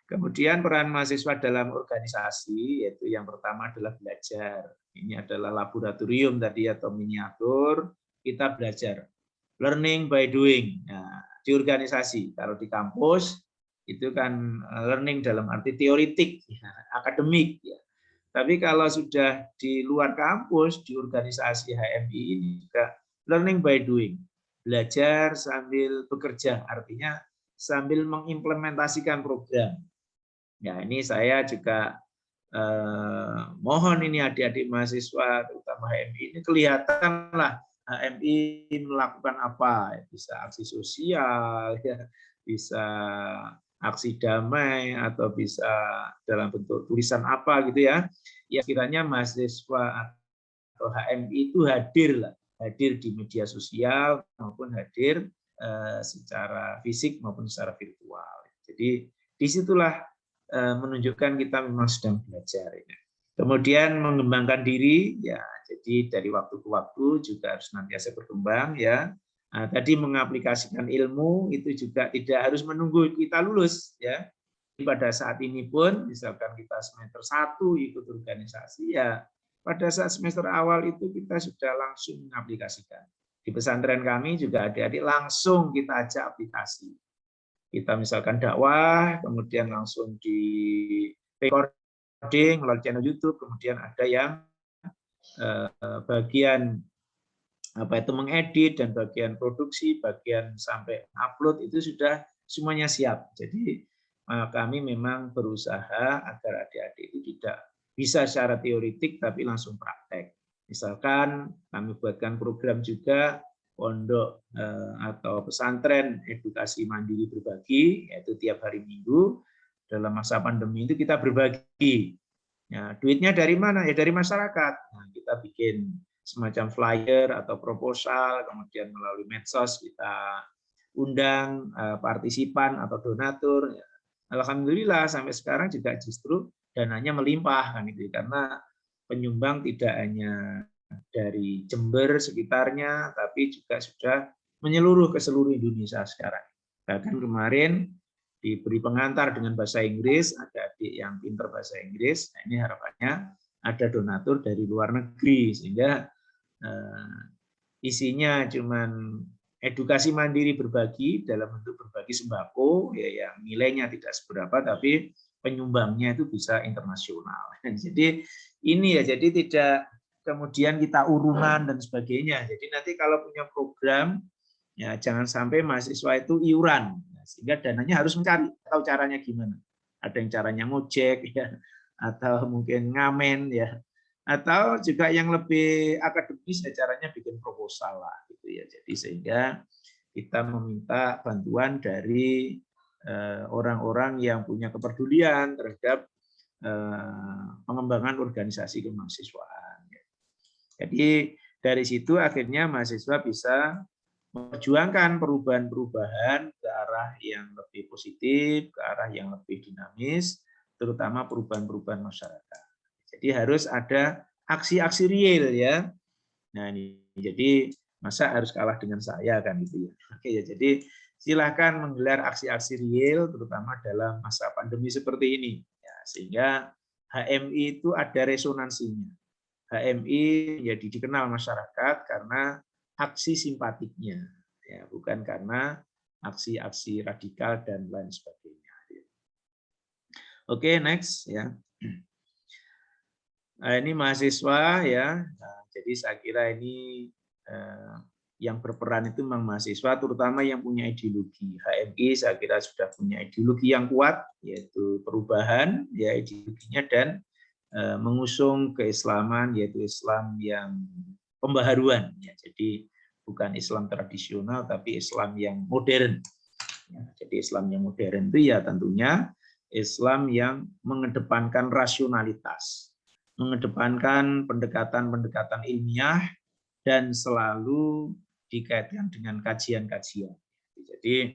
Kemudian peran mahasiswa dalam organisasi, yaitu yang pertama adalah belajar. Ini adalah laboratorium tadi atau miniatur, kita belajar. Learning by doing. Nah, di organisasi, kalau di kampus itu kan learning dalam arti teoritik, ya, akademik. Ya. Tapi kalau sudah di luar kampus, di organisasi HMI ini juga learning by doing. Belajar sambil bekerja, artinya sambil mengimplementasikan program. Ya, ini saya juga mohon ini adik-adik mahasiswa, terutama HMI, ini kelihatanlah HMI melakukan apa, bisa aksi sosial, ya, bisa aksi damai, atau bisa dalam bentuk tulisan apa gitu ya. Ya kiranya mahasiswa atau HMI itu hadir di media sosial maupun hadir secara fisik maupun secara virtual. Jadi disitulah menunjukkan kita memang sedang belajar. Kemudian mengembangkan diri, ya, jadi dari waktu ke waktu juga harus senantiasa berkembang, ya. Nah, tadi mengaplikasikan ilmu itu juga tidak harus menunggu kita lulus, ya. Pada saat ini pun, misalkan kita semester 1 ikut organisasi, ya pada saat semester awal itu kita sudah langsung mengaplikasikan. Di pesantren kami juga adik-adik langsung kita ajak aplikasi. Kita misalkan dakwah, kemudian langsung di recording melalui channel YouTube, kemudian ada yang bagian apa itu mengedit dan bagian produksi, bagian sampai upload itu sudah semuanya siap. Jadi kami memang berusaha agar adik-adik itu tidak bisa secara teoretik tapi langsung praktek. Misalkan kami buatkan program juga pondok atau pesantren edukasi mandiri berbagi, yaitu tiap hari Minggu. Dalam masa pandemi itu kita berbagi. Ya, duitnya dari mana? Ya dari masyarakat. Nah, kita bikin semacam flyer atau proposal, kemudian melalui medsos kita undang partisipan atau donatur. Alhamdulillah sampai sekarang juga justru dananya melimpah kan itu, karena penyumbang tidak hanya dari Jember sekitarnya, tapi juga sudah menyeluruh ke seluruh Indonesia sekarang. Bahkan kemarin diberi pengantar dengan bahasa Inggris, ada adik yang pintar bahasa Inggris, nah ini harapannya ada donatur dari luar negeri, sehingga isinya cuman edukasi mandiri berbagi dalam bentuk berbagi sembako, ya yang nilainya tidak seberapa, tapi penyumbangnya itu bisa internasional. Jadi ini ya, jadi tidak kemudian kita urunan dan sebagainya. Jadi nanti kalau punya program, ya jangan sampai mahasiswa itu iuran, sehingga dananya harus mencari tahu caranya gimana. Ada yang caranya ngojek, ya, atau mungkin ngamen, ya, atau juga yang lebih akademis, ya caranya bikin proposal lah, gitu ya. Jadi sehingga kita meminta bantuan dari orang-orang yang punya kepedulian terhadap pengembangan organisasi kemahasiswaan. Jadi dari situ akhirnya mahasiswa bisa memperjuangkan perubahan-perubahan ke arah yang lebih positif, ke arah yang lebih dinamis, terutama perubahan-perubahan masyarakat. Jadi harus ada aksi-aksi real, ya. Nah ini jadi masa harus kalah dengan saya kan itu ya. Oke ya, jadi silahkan menggelar aksi-aksi real terutama dalam masa pandemi seperti ini, ya, sehingga HMI itu ada resonansinya. HMI menjadi dikenal masyarakat karena aksi simpatiknya, ya, bukan karena aksi-aksi radikal dan lain sebagainya. Oke, next ya. Nah, ini mahasiswa ya. Nah, jadi saya kira ini yang berperan itu memang mahasiswa, terutama yang punya ideologi. HMI saya kira sudah punya ideologi yang kuat, yaitu perubahan, ya ideologinya, dan mengusung keislaman, yaitu Islam yang pembaharuan. Ya, jadi bukan Islam tradisional, tapi Islam yang modern. Ya, jadi Islam yang modern itu ya tentunya Islam yang mengedepankan rasionalitas, mengedepankan pendekatan-pendekatan ilmiah, dan selalu dikaitkan dengan kajian-kajian. Jadi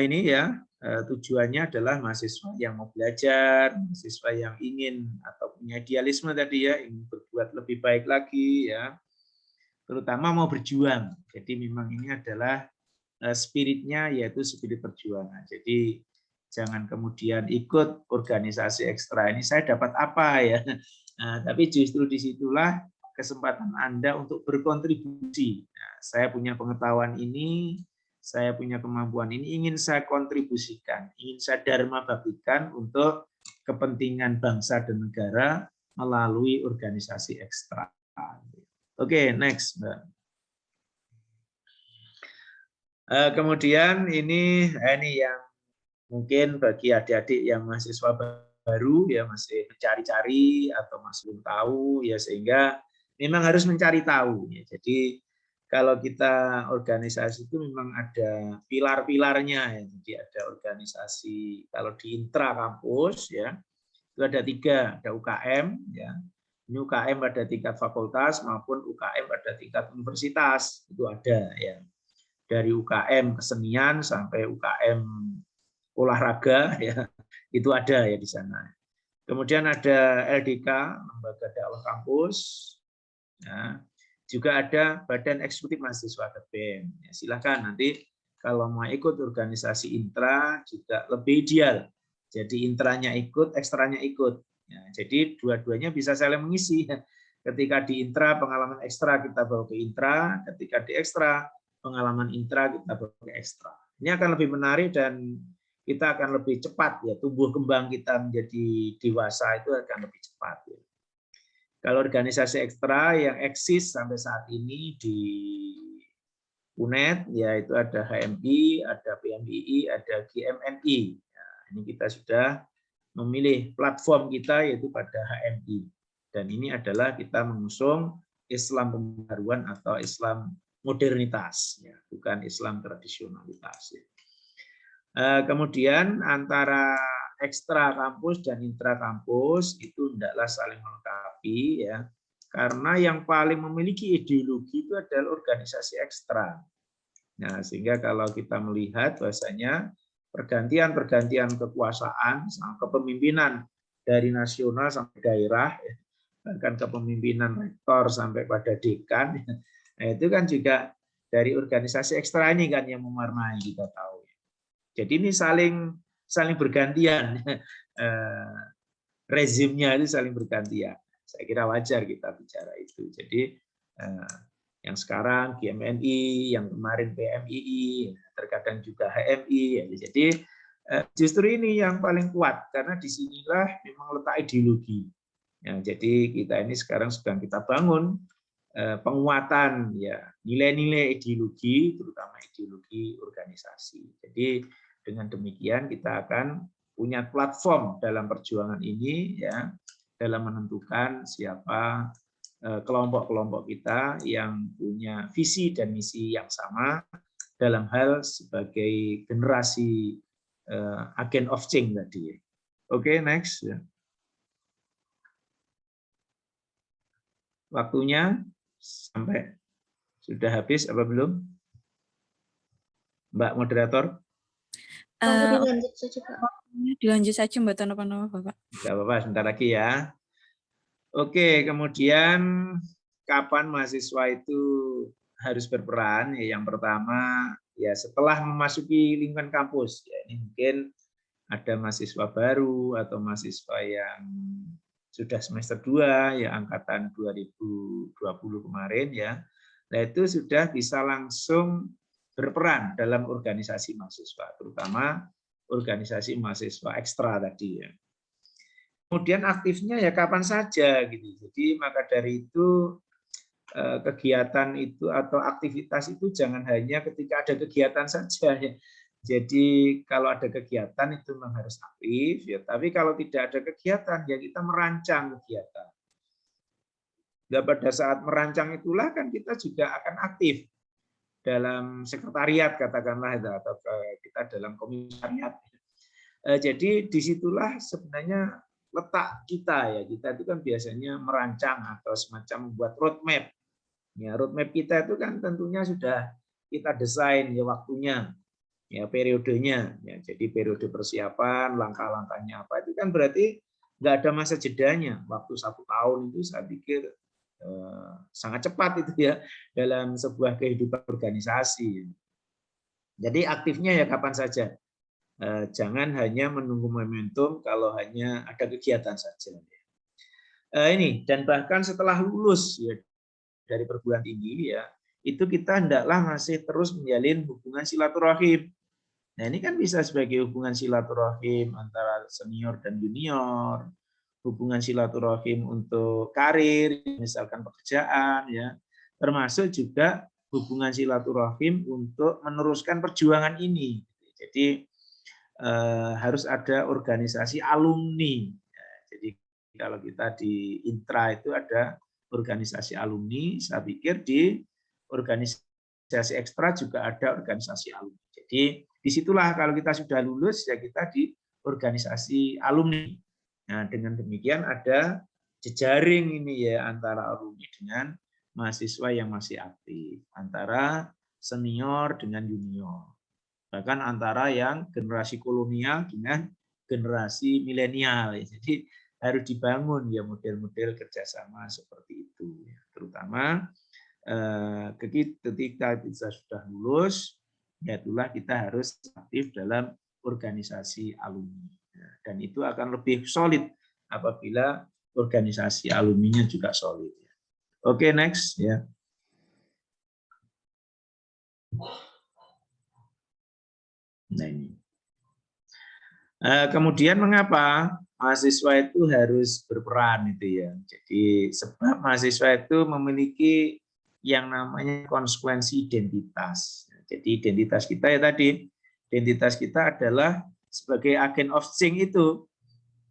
ini ya tujuannya adalah mahasiswa yang mau belajar, mahasiswa yang ingin atau punya idealisme tadi ya, ingin berbuat lebih baik lagi ya, terutama mau berjuang. Jadi memang ini adalah spiritnya, yaitu spirit perjuangan. Jadi jangan kemudian ikut organisasi ekstra ini saya dapat apa ya. Nah, tapi justru disitulah kesempatan Anda untuk berkontribusi. Nah, saya punya pengetahuan ini, saya punya kemampuan ini, ingin saya kontribusikan, ingin saya dharma baktikan untuk kepentingan bangsa dan negara melalui organisasi ekstra. Oke, next, Mbak. Kemudian ini yang mungkin bagi adik-adik yang mahasiswa baru ya, masih mencari-cari atau masih belum tahu ya, sehingga memang harus mencari tahu ya. Jadi kalau kita organisasi itu memang ada pilar-pilarnya ya. Jadi ada organisasi kalau di intra kampus ya, itu ada 3, ada UKM ya. Ini UKM pada tingkat fakultas maupun UKM pada tingkat universitas, itu ada ya. Dari UKM kesenian sampai UKM olahraga ya, itu ada ya di sana. Kemudian ada LDK, Lembaga Dakwah Kampus. Ya. Juga ada Badan Eksekutif Mahasiswa atau BEM. Ya, silakan nanti kalau mau ikut organisasi intra juga lebih ideal. Jadi intranya ikut, ekstranya ikut. Ya, jadi dua-duanya bisa saling mengisi. Ketika di intra pengalaman ekstra kita bawa ke intra, ketika di ekstra pengalaman intra kita bawa ke ekstra. Ini akan lebih menarik dan kita akan lebih cepat ya, tumbuh kembang kita menjadi dewasa itu akan lebih cepat ya. Kalau organisasi ekstra yang eksis sampai saat ini di UNED, yaitu ada HMI, ada PMII, ada GMNI. Nah, ini kita sudah memilih platform kita yaitu pada HMI. Dan ini adalah kita mengusung Islam pembaruan atau Islam modernitas, ya, bukan Islam tradisionalitas. Ya. Kemudian antara ekstra kampus dan intra kampus itu hendaklah saling melengkapi ya. Karena yang paling memiliki ideologi itu adalah organisasi ekstra. Nah, sehingga kalau kita melihat bahwasanya pergantian kekuasaan, kepemimpinan dari nasional sampai daerah, bahkan kepemimpinan rektor sampai pada dekan, nah itu kan juga dari organisasi ekstra ini kan yang mewarnai, kita tahu. Jadi ini saling bergantian, rezimnya itu saling bergantian. Saya kira wajar kita bicara itu. Jadi yang sekarang GMNI, yang kemarin PMII, terkadang juga HMI. Jadi justru ini yang paling kuat karena disinilah memang letak ideologi. Ya, jadi kita ini sekarang sedang kita bangun penguatan ya nilai-nilai ideologi, terutama ideologi organisasi. Jadi dengan demikian kita akan punya platform dalam perjuangan ini ya dalam menentukan siapa kelompok-kelompok kita yang punya visi dan misi yang sama dalam hal sebagai generasi agent of change tadi. Oke, next. Waktunya sampai sudah habis apa belum? Mbak moderator? Dilanjut saja, Pak. Dilanjut saja Mbak Tanapa, Bapak. Tidak apa-apa, sebentar lagi ya. Oke, kemudian kapan mahasiswa itu harus berperan? Ya, yang pertama, ya setelah memasuki lingkungan kampus. Ya, ini mungkin ada mahasiswa baru atau mahasiswa yang sudah semester 2, ya angkatan 2020 kemarin ya. Nah, itu sudah bisa langsung berperan dalam organisasi mahasiswa, terutama organisasi mahasiswa ekstra tadi ya. Kemudian aktifnya ya kapan saja gitu. Jadi maka dari itu kegiatan itu atau aktivitas itu jangan hanya ketika ada kegiatan saja ya. Jadi kalau ada kegiatan itu memang harus aktif ya, tapi kalau tidak ada kegiatan ya kita merancang kegiatan. Dan pada saat merancang itulah kan kita juga akan aktif dalam sekretariat katakanlah atau kita dalam komisariat. Jadi disitulah sebenarnya letak kita ya. Kita itu kan biasanya merancang atau semacam membuat roadmap. Ya, roadmap kita itu kan tentunya sudah kita desain ya waktunya, ya periodenya. Ya, jadi periode persiapan, langkah-langkahnya apa itu kan berarti nggak ada masa jedanya. Waktu 1 tahun itu saya pikir sangat cepat itu ya dalam sebuah kehidupan organisasi. Jadi aktifnya ya kapan saja. Jangan hanya menunggu momentum kalau hanya ada kegiatan saja. Ini dan bahkan setelah lulus ya dari perguruan tinggi ya itu kita hendaklah masih terus menjalin hubungan silaturahim. Nah ini kan bisa sebagai hubungan silaturahim antara senior dan junior, hubungan silaturahim untuk karir, misalkan pekerjaan ya, termasuk juga hubungan silaturahim untuk meneruskan perjuangan ini. Jadi harus ada organisasi alumni. Jadi kalau kita di intra itu ada organisasi alumni, saya pikir di organisasi ekstra juga ada organisasi alumni. Jadi disitulah kalau kita sudah lulus ya kita di organisasi alumni. Nah dengan demikian ada jejaring ini ya antara alumni dengan mahasiswa yang masih aktif, antara senior dengan junior. Bahkan antara yang generasi kolonial dengan generasi milenial. Jadi harus dibangun ya model-model kerjasama seperti itu, ya. Terutama ketika kita sudah lulus, ya itulah kita harus aktif dalam organisasi alumni. Dan itu akan lebih solid apabila organisasi alumninya juga solid. Oke, next ya. Nah ini. Kemudian mengapa mahasiswa itu harus berperan itu ya. Jadi sebab mahasiswa itu memiliki yang namanya konsekuensi identitas. Jadi identitas kita ya tadi, identitas kita adalah sebagai agen of change itu.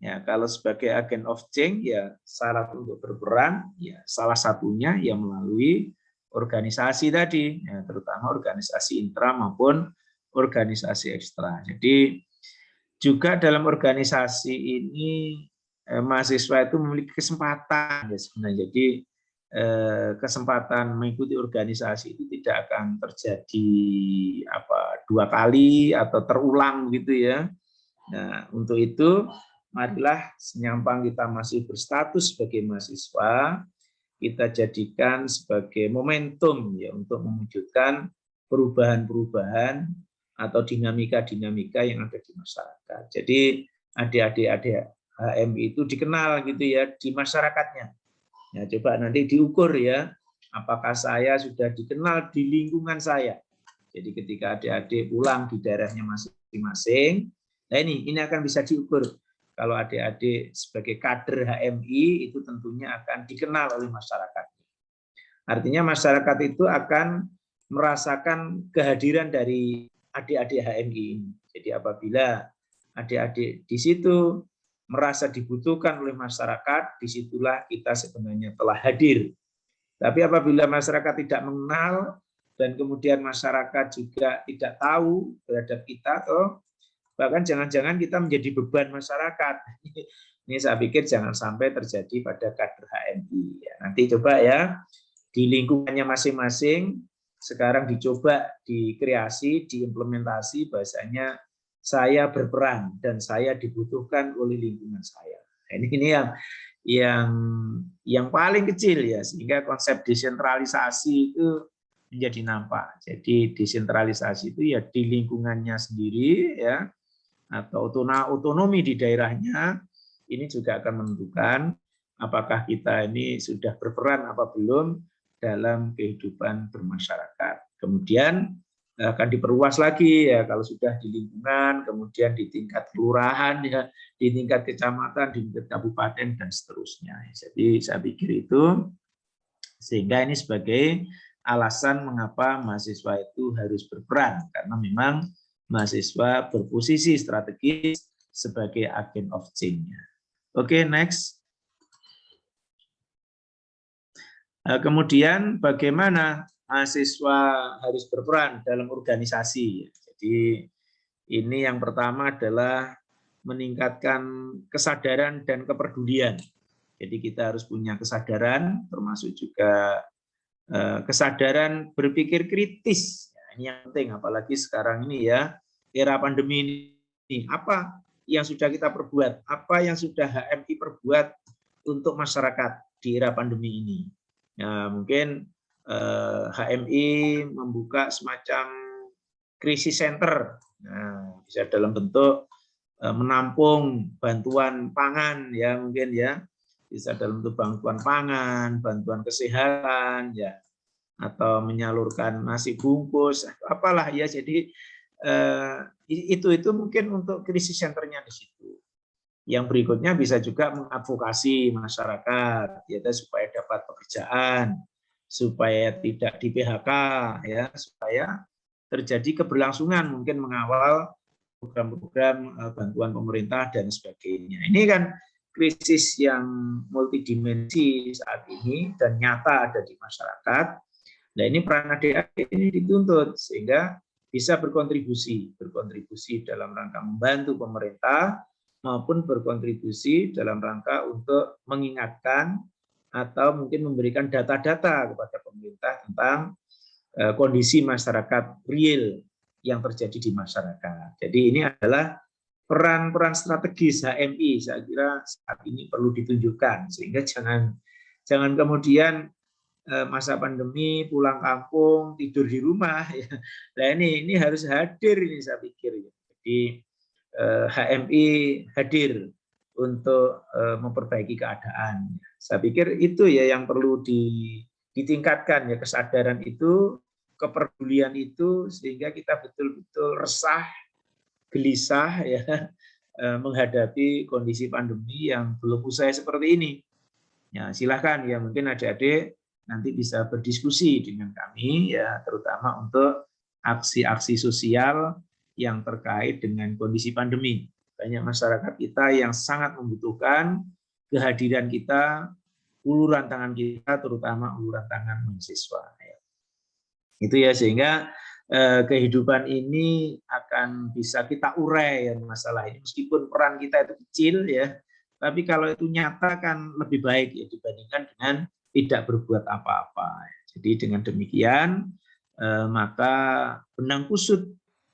Ya, kalau sebagai agen of change ya syarat untuk berperan ya salah satunya ya melalui organisasi tadi, ya, terutama organisasi intra maupun organisasi ekstra. Jadi juga dalam organisasi ini mahasiswa itu memiliki kesempatan ya sebenarnya. Jadi kesempatan mengikuti organisasi itu tidak akan terjadi dua kali atau terulang gitu ya. Nah, untuk itu marilah senyampang kita masih berstatus sebagai mahasiswa, kita jadikan sebagai momentum ya untuk mewujudkan perubahan-perubahan atau dinamika-dinamika yang ada di masyarakat. Jadi adik-adik HMI itu dikenal gitu ya di masyarakatnya. Ya, coba nanti diukur ya, apakah saya sudah dikenal di lingkungan saya. Jadi ketika adik-adik pulang di daerahnya masing-masing, nah ini akan bisa diukur. Kalau adik-adik sebagai kader HMI itu tentunya akan dikenal oleh masyarakat. Artinya masyarakat itu akan merasakan kehadiran dari adik-adik HMI ini. Jadi apabila adik-adik di situ merasa dibutuhkan oleh masyarakat, disitulah kita sebenarnya telah hadir. Tapi apabila masyarakat tidak mengenal dan kemudian masyarakat juga tidak tahu terhadap kita, atau bahkan jangan-jangan kita menjadi beban masyarakat. Ini saya pikir jangan sampai terjadi pada kader HMI. Ya, nanti coba ya di lingkungannya masing-masing sekarang dicoba dikreasi, diimplementasi bahasanya saya berperan dan saya dibutuhkan oleh lingkungan saya. Ini yang paling kecil ya, sehingga konsep desentralisasi itu menjadi nampak. Jadi desentralisasi itu ya di lingkungannya sendiri ya, atau otonomi di daerahnya, ini juga akan menentukan apakah kita ini sudah berperan apa belum dalam kehidupan bermasyarakat. Kemudian akan diperluas lagi ya kalau sudah di lingkungan, kemudian di tingkat kelurahan ya, di tingkat kecamatan, di tingkat kabupaten dan seterusnya. Jadi saya pikir itu sehingga ini sebagai alasan mengapa mahasiswa itu harus berperan, karena memang mahasiswa berposisi strategis sebagai agen of change-nya. Oke, next. Kemudian bagaimana mahasiswa harus berperan dalam organisasi. Jadi ini yang pertama adalah meningkatkan kesadaran dan kepedulian. Jadi kita harus punya kesadaran, termasuk juga kesadaran berpikir kritis. Ini yang penting, apalagi sekarang ini ya, era pandemi ini. Apa yang sudah kita perbuat? Apa yang sudah HMI perbuat untuk masyarakat di era pandemi ini? Ya, mungkin HMI membuka semacam krisis center, nah, bisa dalam bentuk menampung bantuan pangan ya mungkin ya, bisa dalam bentuk bantuan pangan, bantuan kesehatan ya, atau menyalurkan nasi bungkus, apalah ya. Jadi itu mungkin untuk krisis centernya di situ. Yang berikutnya bisa juga mengadvokasi masyarakat ya, supaya dapat pekerjaan, supaya tidak di PHK ya, supaya terjadi keberlangsungan, mungkin mengawal program-program bantuan pemerintah dan sebagainya. Ini kan krisis yang multidimensi saat ini dan nyata ada di masyarakat. Nah, ini peran adik-adik ini dituntut sehingga bisa berkontribusi dalam rangka membantu pemerintah maupun berkontribusi dalam rangka untuk mengingatkan atau mungkin memberikan data-data kepada pemerintah tentang kondisi masyarakat real yang terjadi di masyarakat. Jadi ini adalah peran-peran strategis HMI saya kira saat ini perlu ditunjukkan, sehingga jangan kemudian masa pandemi pulang kampung tidur di rumah ya. Nah ini harus hadir ini saya pikir ya. Jadi HMI hadir untuk memperbaiki keadaan. Saya pikir itu ya yang perlu ditingkatkan ya, kesadaran itu, kepedulian itu, sehingga kita betul-betul resah, gelisah ya menghadapi kondisi pandemi yang belum usai seperti ini. Ya, silahkan ya, mungkin adik-adik nanti bisa berdiskusi dengan kami ya, terutama untuk aksi-aksi sosial yang terkait dengan kondisi pandemi. Banyak masyarakat kita yang sangat membutuhkan kehadiran kita, uluran tangan kita, terutama uluran tangan mahasiswa. Itu ya, sehingga kehidupan ini akan bisa kita urai ya, masalah ini. Meskipun peran kita itu kecil ya, tapi kalau itu nyata kan lebih baik ya dibandingkan dengan tidak berbuat apa-apa. Jadi dengan demikian maka benang kusut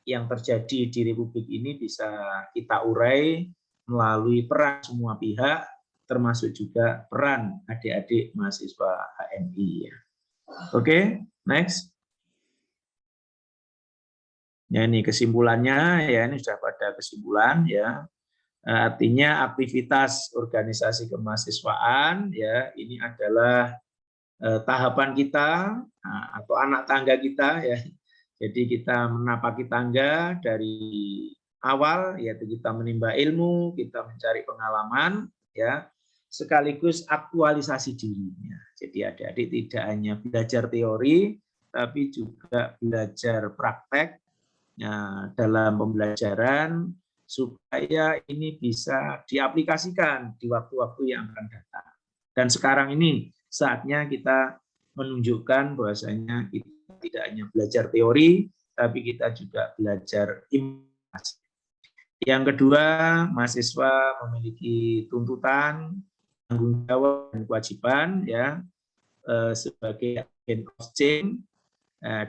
yang terjadi di Republik ini bisa kita urai melalui peran semua pihak, termasuk juga peran adik-adik mahasiswa HMI. Oke, next. Ya, ini kesimpulannya ya, ini sudah pada kesimpulan ya. Artinya aktivitas organisasi kemahasiswaan ya ini adalah tahapan kita atau anak tangga kita ya. Jadi kita menapaki tangga dari awal, yaitu kita menimba ilmu, kita mencari pengalaman ya, sekaligus aktualisasi dirinya. Jadi adik-adik tidak hanya belajar teori, tapi juga belajar praktek dalam pembelajaran supaya ini bisa diaplikasikan di waktu-waktu yang akan datang. Dan sekarang ini saatnya kita menunjukkan bahwasanya kita tidak hanya belajar teori, tapi kita juga belajar implementasi. Yang kedua, mahasiswa memiliki tuntutan, tanggung jawab dan kewajiban ya sebagai agent of change.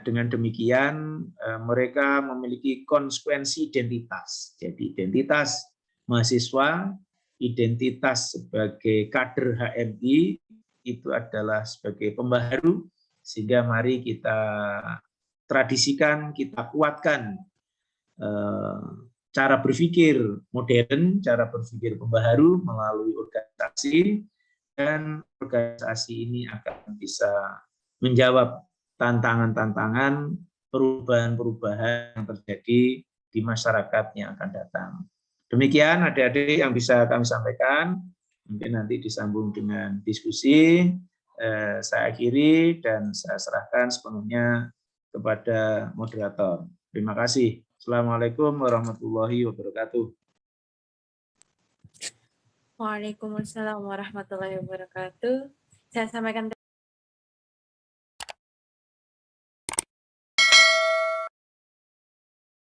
Dengan demikian mereka memiliki konsekuensi identitas. Jadi identitas mahasiswa, identitas sebagai kader HMI itu adalah sebagai pembaharu, sehingga mari kita tradisikan, kita kuatkan cara berpikir modern, cara berpikir pembaharu melalui organisasi, dan organisasi ini akan bisa menjawab tantangan-tantangan, perubahan-perubahan yang terjadi di masyarakat yang akan datang. Demikian adik-adik yang bisa kami sampaikan. Mungkin nanti disambung dengan diskusi. Saya akhiri dan saya serahkan sepenuhnya kepada moderator. Terima kasih. Assalamualaikum warahmatullahi wabarakatuh. Waalaikumsalam warahmatullahi wabarakatuh. Saya sampaikan